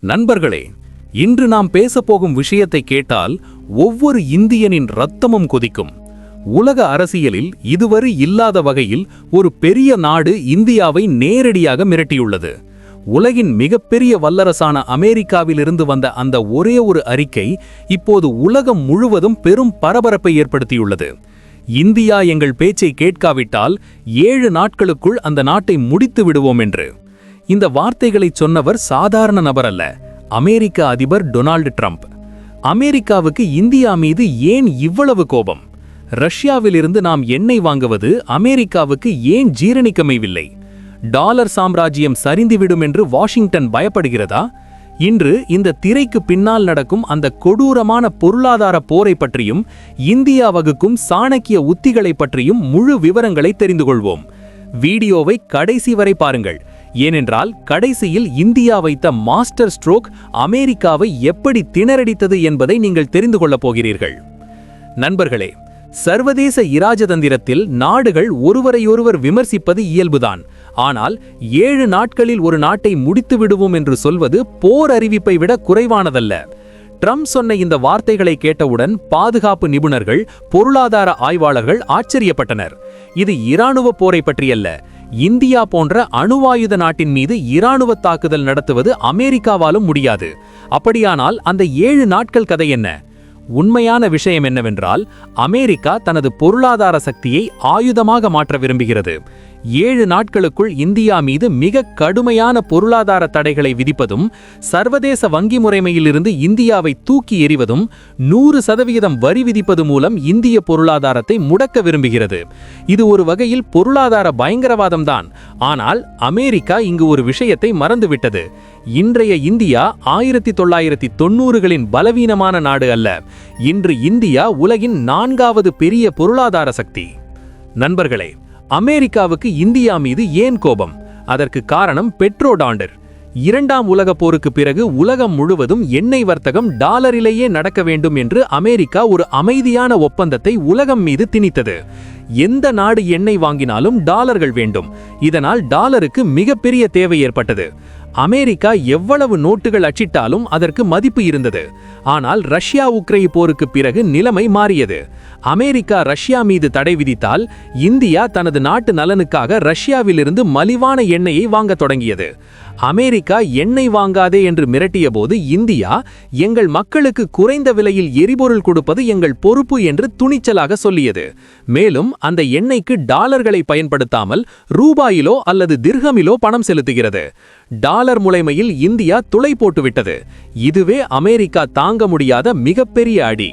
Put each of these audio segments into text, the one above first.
நண்பர்களே, இன்று நாம் பேசப்போகும் விஷயத்தை கேட்டால் ஒவ்வொரு இந்தியனின் இரத்தமும் கொதிக்கும். உலக அரசியலில் இதுவரை இல்லாத வகையில் ஒரு பெரிய நாடு இந்தியாவை நேரடியாக மிரட்டியுள்ளது. உலகின் மிகப்பெரிய வல்லரசான அமெரிக்காவிலிருந்து வந்த அந்த ஒரே ஒரு அறிக்கை இப்போது உலகம் முழுவதும் பெரும் பரபரப்பை ஏற்படுத்தியுள்ளது. இந்தியா எங்கள் பேச்சை கேட்காவிட்டால் 7 நாட்களுக்குள் அந்த நாட்டை முடித்து விடுவோம் என்று. இந்த வார்த்தைகளைச் சொன்னவர் சாதாரண நபர் அல்ல, அமெரிக்க அதிபர் டொனால்டு ட்ரம்ப். அமெரிக்காவுக்கு இந்தியா மீது ஏன் இவ்வளவு கோபம்? ரஷ்யாவிலிருந்து நாம் எண்ணெய் வாங்குவது அமெரிக்காவுக்கு ஏன் ஜீரணிக்கமைவில்லை? டாலர் சாம்ராஜ்யம் சரிந்துவிடும் என்று வாஷிங்டன் பயப்படுகிறதா? இன்று இந்த திரைக்கு பின்னால் நடக்கும் அந்த கொடூரமான பொருளாதார போரை பற்றியும் இந்தியா வகுக்கும் சாணக்கிய உத்திகளை பற்றியும் முழு விவரங்களை தெரிந்து கொள்வோம். வீடியோவை கடைசி வரை பாருங்கள். ஏனென்றால் கடைசியில் இந்தியா வைத்த மாஸ்டர் ஸ்ட்ரோக் அமெரிக்காவை எப்படி திணறடித்தது என்பதை நீங்கள் தெரிந்து கொள்ளப் போகிறீர்கள். நண்பர்களே, சர்வதேச இராஜதந்திரத்தில் நாடுகள் ஒருவரையொருவர் விமர்சிப்பது இயல்புதான். ஆனால் 7 நாட்களில் ஒரு நாட்டை முடித்து விடுவோம் என்று சொல்வது போர் அறிவிப்பை விட குறைவானதல்ல. ட்ரம்ப் சொன்ன இந்த வார்த்தைகளை கேட்டவுடன் பாதுகாப்பு நிபுணர்கள், பொருளாதார ஆய்வாளர்கள் ஆச்சரியப்பட்டனர். இது இராணுவ போரை பற்றியல்ல. இந்தியா போன்ற அணுவாயுத நாட்டின் மீது இராணுவ தாக்குதல் நடத்துவது அமெரிக்காவாலும் முடியாது. அப்படியானால் அந்த 7 நாட்கள் கதை என்ன? உண்மையான விஷயம் என்னவென்றால், அமெரிக்கா தனது பொருளாதார சக்தியை ஆயுதமாக மாற்ற விரும்புகிறது. 7 நாட்களுக்குள் இந்தியா மீது மிக கடுமையான பொருளாதார தடைகளை விதிப்பதும், சர்வதேச வங்கி முறைமையிலிருந்து இந்தியாவை தூக்கி எறிவதும், 100% வரி விதிப்பது மூலம் இந்திய பொருளாதாரத்தை முடக்க விரும்புகிறது. இது ஒரு வகையில் பொருளாதார பயங்கரவாதம்தான். ஆனால் அமெரிக்கா இங்கு ஒரு விஷயத்தை மறந்துவிட்டது. இன்றைய இந்தியா 1990களின் பலவீனமான நாடு அல்ல. இன்று இந்தியா உலகின் 4வது பெரிய பொருளாதார சக்தி. நண்பர்களே, அமெரிக்காவுக்கு இந்தியா மீது ஏன் கோபம்? அதற்கு காரணம் பெட்ரோ டாலர். 2ஆம் உலகப் போருக்கு பிறகு உலகம் முழுவதும் எண்ணெய் வர்த்தகம் டாலரிலேயே நடக்க வேண்டும் என்று அமெரிக்கா ஒரு அமைதியான ஒப்பந்தத்தை உலகம் மீது திணித்தது. எந்த நாடு எண்ணெய் வாங்கினாலும் டாலர்கள் வேண்டும். இதனால் டாலருக்கு மிகப்பெரிய தேவை ஏற்பட்டது. அமெரிக்கா எவ்வளவு நோட்டுகள் அச்சிட்டாலும் அதற்கு மதிப்பு இருந்தது. ஆனால் ரஷ்யா உக்ரைன் போருக்கு பிறகு நிலைமை மாறியது. அமெரிக்கா ரஷ்யா மீது தடை விதித்தால் இந்தியா தனது நாட்டு நலனுக்காக ரஷ்யாவிலிருந்து மலிவான எண்ணெயை வாங்க தொடங்கியது. அமெரிக்கா எண்ணெய் வாங்காதே என்று மிரட்டிய போது இந்தியா, எங்கள் மக்களுக்கு குறைந்த விலையில் எரிபொருள் கொடுப்பது எங்கள் பொறுப்பு என்று துணிச்சலாக சொல்லியது. மேலும் அந்த எண்ணெய்க்கு டாலர்களை பயன்படுத்தாமல் ரூபாயிலோ அல்லது திர்ஹமிலோ பணம் செலுத்துகிறது. டாலர் முலைமையில் இந்தியா துளை போட்டுவிட்டது. இதுவே அமெரிக்கா தாங்க முடியாத மிகப்பெரிய அடி.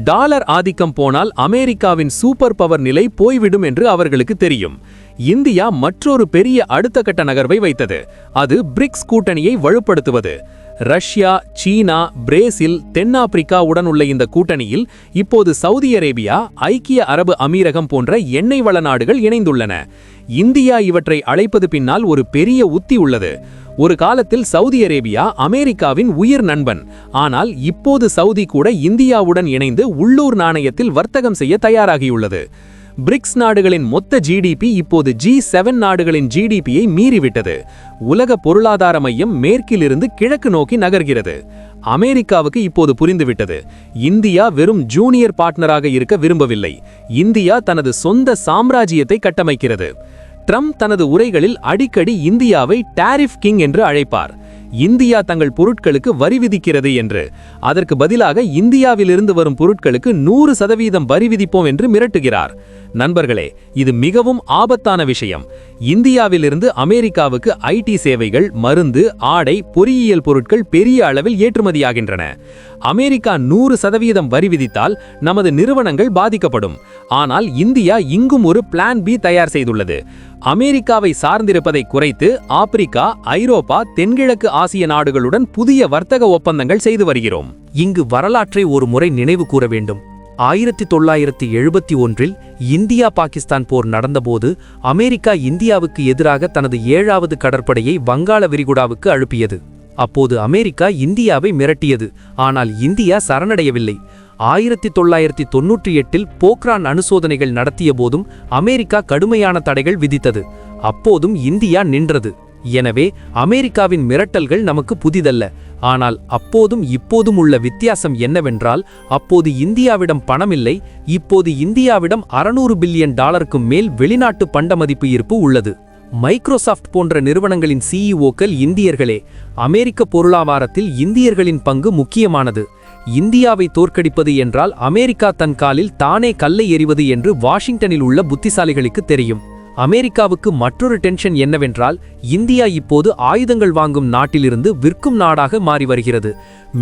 டாலர் ஆதிக்கம் போனால் அமெரிக்காவின் சூப்பர் பவர் நிலை போய்விடும் என்று அவர்களுக்கு தெரியும். இந்தியா மற்றொரு பெரிய அடுத்த கட்ட நகர்வை வைத்தது. அது பிரிக்ஸ் கூட்டணியை வலுப்படுத்துவது. ரஷ்யா, சீனா, பிரேசில், தென்னாப்பிரிக்காவுடன் உள்ள இந்த கூட்டணியில் இப்போது சவுதி அரேபியா, ஐக்கிய அரபு அமீரகம் போன்ற எண்ணெய் வள நாடுகள் இணைந்துள்ளன. இந்தியா இவற்றை அழைப்பது பின்னால் ஒரு பெரிய உத்தி உள்ளது. ஒரு காலத்தில் சவுதி அரேபியா அமெரிக்காவின் உயிர் நண்பன். ஆனால் இப்போது சவுதி கூட இந்தியாவுடன் இணைந்து உள்ளூர் நாணயத்தில் வர்த்தகம் செய்ய தயாராகியுள்ளது. பிரிக்ஸ் நாடுகளின் மொத்த ஜிடிபி இப்போது G7 நாடுகளின் ஜிடிபியை மீறிவிட்டது. உலக பொருளாதார மையம் மேற்கிலிருந்து கிழக்கு நோக்கி நகர்கிறது. அமெரிக்காவுக்கு இப்போது புரிந்துவிட்டது, இந்தியா வெறும் ஜூனியர் பார்ட்னராக இருக்க விரும்பவில்லை. இந்தியா தனது சொந்த சாம்ராஜ்யத்தை கட்டமைக்கிறது. ட்ரம்ப் தனது உரைகளில் அடிக்கடி இந்தியாவை டாரிஃப் கிங் என்று அழைப்பார். இந்தியா தங்கள் பொருட்களுக்கு வரி விதிக்கிறது என்று. அதற்கு பதிலாக இந்தியாவிலிருந்து வரும் பொருட்களுக்கு 100% வரி விதிப்போம் என்று மிரட்டுகிறார். நண்பர்களே, இது மிகவும் ஆபத்தான விஷயம். இந்தியாவிலிருந்து அமெரிக்காவுக்கு ஐடி சேவைகள், மருந்து, ஆடை, பொறியியல் பொருட்கள் பெரிய அளவில் ஏற்றுமதியாகின்றன. அமெரிக்கா 100% வரி விதித்தால் நமது நிறுவனங்கள் பாதிக்கப்படும். ஆனால் இந்தியா இங்கும் ஒரு பிளான் பி தயார் செய்துள்ளது. அமெரிக்காவை சார்ந்திருப்பதை குறைத்து ஆப்பிரிக்கா, ஐரோப்பா, தென்கிழக்கு ஆசிய நாடுகளுடன் புதிய வர்த்தக ஒப்பந்தங்கள் செய்து வருகிறோம். இங்கு வரலாற்றை ஒரு முறை நினைவு கூற வேண்டும். 1971இல் இந்தியா பாகிஸ்தான் போர் நடந்தபோது அமெரிக்கா இந்தியாவுக்கு எதிராக தனது 7வது கடற்படையை வங்காள விரிகுடாவுக்கு அனுப்பியது. அப்போது அமெரிக்கா இந்தியாவை மிரட்டியது. ஆனால் இந்தியா சரணடையவில்லை. 1998இல் போக்ரான் அணுசோதனைகள் நடத்திய போதும் அமெரிக்கா கடுமையான தடைகள் விதித்தது. அப்போதும் இந்தியா நின்றது. எனவே அமெரிக்காவின் மிரட்டல்கள் நமக்கு புதிதல்ல. ஆனால் அப்போதும் இப்போதும் உள்ள வித்தியாசம் என்னவென்றால், அப்போது இந்தியாவிடம் பணமில்லை, இப்போது இந்தியாவிடம் 600 பில்லியன் டாலருக்கும் மேல் வெளிநாட்டு பண்ட மதிப்பு இருப்பு உள்ளது. மைக்ரோசாஃப்ட் போன்ற நிறுவனங்களின் சிஇஓக்கள் இந்தியர்களே. அமெரிக்க பொருளாதாரத்தில் இந்தியர்களின் பங்கு முக்கியமானது. இந்தியாவை தோற்கடிப்பது என்றால் அமெரிக்கா தன் காலில் தானே கல்லை எறிவது என்று வாஷிங்டனில் உள்ள புத்திசாலிகளுக்கு தெரியும். அமெரிக்காவுக்கு மற்றொரு டென்ஷன் என்னவென்றால், இந்தியா இப்போது ஆயுதங்கள் வாங்கும் நாட்டிலிருந்து விற்கும் நாடாக மாறி வருகிறது.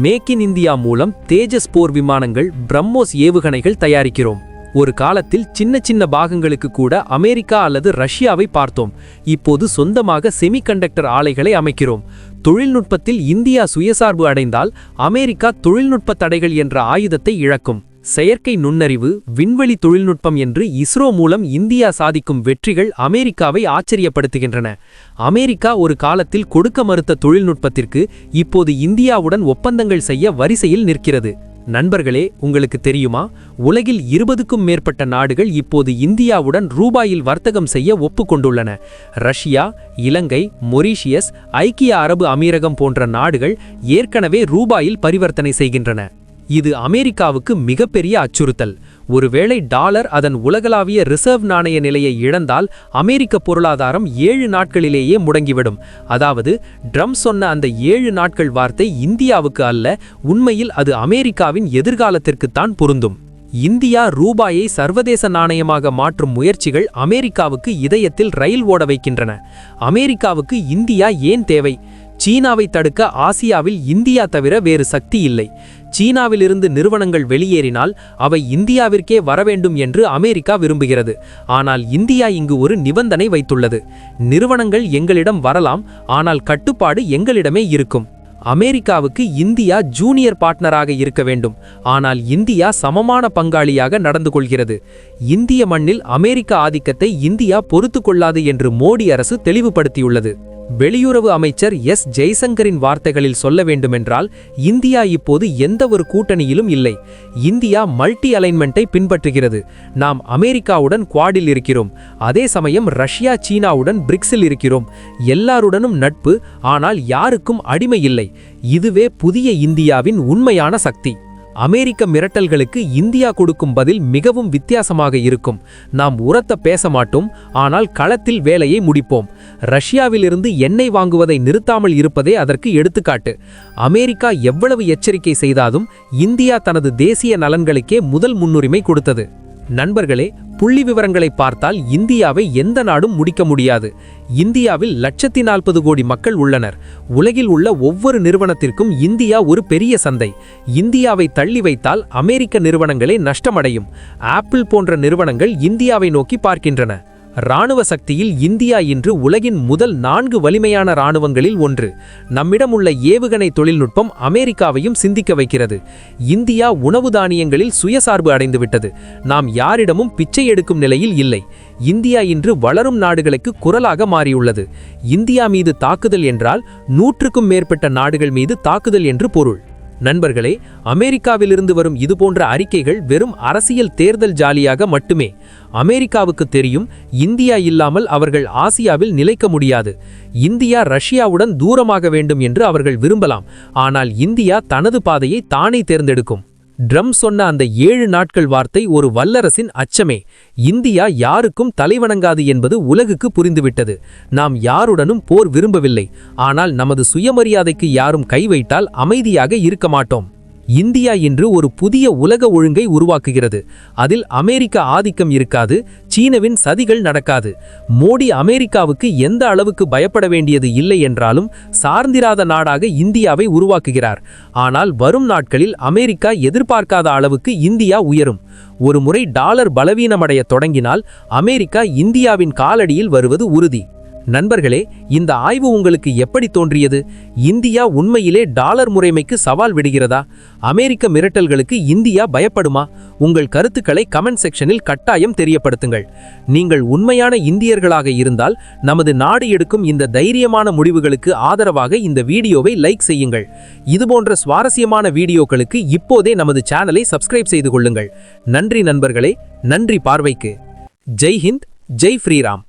மேக் இன் இந்தியா மூலம் தேஜஸ் போர் விமானங்கள், பிரம்மோஸ் ஏவுகணைகள் தயாரிக்கிறோம். ஒரு காலத்தில் சின்ன சின்ன பாகங்களுக்கு கூட அமெரிக்கா அல்லது ரஷ்யாவை பார்த்தோம். இப்போது சொந்தமாக செமிகண்டக்டர் ஆலைகளை அமைக்கிறோம். தொழில்நுட்பத்தில் இந்தியா சுயசார்பு அடைந்தால் அமெரிக்கா தொழில்நுட்ப தடைகள் என்ற ஆயுதத்தை இழக்கும். செயற்கை நுண்ணறிவு, விண்வெளி தொழில்நுட்பம் என்று இஸ்ரோ மூலம் இந்தியா சாதிக்கும் வெற்றிகள் அமெரிக்காவை ஆச்சரியப்படுத்துகின்றன. அமெரிக்கா ஒரு காலத்தில் கொடுக்க மறுத்த தொழில்நுட்பத்திற்கு இப்போது இந்தியாவுடன் ஒப்பந்தங்கள் செய்ய வரிசையில் நிற்கிறது. நண்பர்களே, உங்களுக்கு தெரியுமா, உலகில் 20க்கும் மேற்பட்ட நாடுகள் இப்போது இந்தியாவுடன் ரூபாயில் வர்த்தகம் செய்ய ஒப்புக்கொண்டுள்ளன. ரஷ்யா, இலங்கை, மொரீஷியஸ், ஐக்கிய அரபு அமீரகம் போன்ற நாடுகள் ஏற்கனவே ரூபாயில் பரிவர்த்தனை செய்கின்றன. இது அமெரிக்காவுக்கு மிகப்பெரிய அச்சுறுத்தல். ஒருவேளை டாலர் அதன் உலகளாவிய ரிசர்வ் நாணய நிலையை இழந்தால் அமெரிக்க பொருளாதாரம் 7 நாட்களிலேயே முடங்கிவிடும். அதாவது ட்ரம்ப் சொன்ன அந்த 7 நாட்கள் வார்த்தை இந்தியாவுக்கு அல்ல, உண்மையில் அது அமெரிக்காவின் எதிர்காலத்திற்குத்தான் பொருந்தும். இந்தியா ரூபாயை சர்வதேச நாணயமாக மாற்றும் முயற்சிகள் அமெரிக்காவுக்கு இதயத்தில் ரயில் ஓட வைக்கின்றன. அமெரிக்காவுக்கு இந்தியா ஏன் தேவை? சீனாவை தடுக்க ஆசியாவில் இந்தியா தவிர வேறு சக்தி இல்லை. சீனாவிலிருந்து நிறுவனங்கள் வெளியேறினால் அவை இந்தியாவிற்கே வரவேண்டும் என்று அமெரிக்கா விரும்புகிறது. ஆனால் இந்தியா இங்கு ஒரு நிபந்தனை வைத்துள்ளது. நிறுவனங்கள் எங்களிடம் வரலாம், ஆனால் கட்டுப்பாடு எங்களிடமே இருக்கும். அமெரிக்காவுக்கு இந்தியா ஜூனியர் பார்ட்னராக இருக்க வேண்டும், ஆனால் இந்தியா சமமான பங்காளியாக நடந்து கொள்கிறது. இந்திய மண்ணில் அமெரிக்க ஆதிக்கத்தை இந்தியா பொறுத்து கொள்ளாது என்று மோடி அரசு தெளிவுபடுத்தியுள்ளது. வெளியுறவு அமைச்சர் எஸ் ஜெய்சங்கரின் வார்த்தைகளில் சொல்ல வேண்டுமென்றால், இந்தியா இப்போது எந்த ஒரு கூட்டணியிலும் இல்லை. இந்தியா மல்டி அலைன்மெண்ட்டை பின்பற்றுகிறது. நாம் அமெரிக்காவுடன் குவாடில் இருக்கிறோம், அதே சமயம் ரஷ்யா சீனாவுடன் பிரிக்ஸில் இருக்கிறோம். எல்லாருடனும் நட்பு, ஆனால் யாருக்கும் அடிமை இல்லை. இதுவே புதிய இந்தியாவின் உண்மையான சக்தி. அமெரிக்க மிரட்டல்களுக்கு இந்தியா கொடுக்கும் பதில் மிகவும் வித்தியாசமாக இருக்கும். நாம் உரத்த பேச மாட்டோம், ஆனால் களத்தில் வேலையை முடிப்போம். ரஷ்யாவிலிருந்து எண்ணெய் வாங்குவதை நிறுத்தாமல் இருப்பதே அதற்கு எடுத்துக்காட்டு. அமெரிக்கா எவ்வளவு எச்சரிக்கை செய்தாலும் இந்தியா தனது தேசிய நலன்களுக்கே முதல் முன்னுரிமை கொடுத்தது. நண்பர்களே, புள்ளி விவரங்களை பார்த்தால் இந்தியாவை எந்த நாடும் முடிக்க முடியாது. இந்தியாவில் 140 கோடி மக்கள் உள்ளனர். உலகில் உள்ள ஒவ்வொரு நிறுவனத்திற்கும் இந்தியா ஒரு பெரிய சந்தை. இந்தியாவை தள்ளி வைத்தால் அமெரிக்க நிறுவனங்களே நஷ்டமடையும். ஆப்பிள் போன்ற நிறுவனங்கள் இந்தியாவை நோக்கி பார்க்கின்றன. இராணுவ சக்தியில் இந்தியா இன்று உலகின் முதல் 4 வலிமையான இராணுவங்களில் ஒன்று. நம்மிடம் உள்ள ஏவுகணை தொழில்நுட்பம் அமெரிக்காவையும் சிந்திக்க வைக்கிறது. இந்தியா உணவு தானியங்களில் சுயசார்பு அடைந்துவிட்டது. நாம் யாரிடமும் பிச்சை எடுக்கும் நிலையில் இல்லை. இந்தியா இன்று வளரும் நாடுகளுக்கு குரலாக மாறியுள்ளது. இந்தியா மீது தாக்குதல் என்றால் 100க்கும் மேற்பட்ட நாடுகள் மீது தாக்குதல் என்று பொருள். நண்பர்களே, அமெரிக்காவிலிருந்து வரும் இதுபோன்ற அறிக்கைகள் வெறும் அரசியல் தேர்தல் ஜாலியாக மட்டுமே. அமெரிக்காவுக்கு தெரியும், இந்தியா இல்லாமல் அவர்கள் ஆசியாவில் நிலைக்க முடியாது. இந்தியா ரஷ்யாவுடன் தூரமாக வேண்டும் என்று அவர்கள் விரும்பலாம், ஆனால் இந்தியா தனது பாதையை தானே தேர்ந்தெடுக்கும். ட்ரம்ப் சொன்ன அந்த 7 நாட்கள் வார்த்தை ஒரு வல்லரசின் அச்சமே. இந்தியா யாருக்கும் தலைவணங்காது என்பது உலகுக்கு புரிந்துவிட்டது. நாம் யாருடனும் போர் விரும்பவில்லை, ஆனால் நமது சுயமரியாதைக்கு யாரும் கை வைத்தால் அமைதியாக இருக்க மாட்டோம். இந்தியா இன்று ஒரு புதிய உலக ஒழுங்கை உருவாக்குகிறது. அதில் அமெரிக்க ஆதிக்கம் இருக்காது, சீனாவின் சதிகள் நடக்காது. மோடி அமெரிக்காவுக்கு எந்த அளவுக்கு பயப்பட வேண்டியது இல்லை என்றாலும் சார்ந்திராத நாடாக இந்தியாவை உருவாக்குகிறார். ஆனால் வரும் நாட்களில் அமெரிக்கா எதிர்பார்க்காத அளவுக்கு இந்தியா உயரும். ஒரு முறை டாலர் பலவீனமடைய தொடங்கினால் அமெரிக்கா இந்தியாவின் காலடியில் வருவது உறுதி. நண்பர்களே, இந்த ஆய்வு உங்களுக்கு எப்படி தோன்றியது? இந்தியா உண்மையிலே டாலர் முறைமைக்கு சவால் விடுகிறதா? அமெரிக்க மிரட்டல்களுக்கு இந்தியா பயப்படுமா? உங்கள் கருத்துக்களை கமெண்ட் செக்ஷனில் கட்டாயம் தெரியப்படுத்துங்கள். நீங்கள் உண்மையான இந்தியர்களாக இருந்தால் நமது நாடு எடுக்கும் இந்த தைரியமான முடிவுகளுக்கு ஆதரவாக இந்த வீடியோவை லைக் செய்யுங்கள். இதுபோன்ற சுவாரஸ்யமான வீடியோக்களுக்கு இப்போதே நமது சேனலை சப்ஸ்கிரைப் செய்து கொள்ளுங்கள். நன்றி நண்பர்களே, நன்றி பார்வைக்கு. ஜெய் ஹிந்த், ஜெய் ஸ்ரீராம்.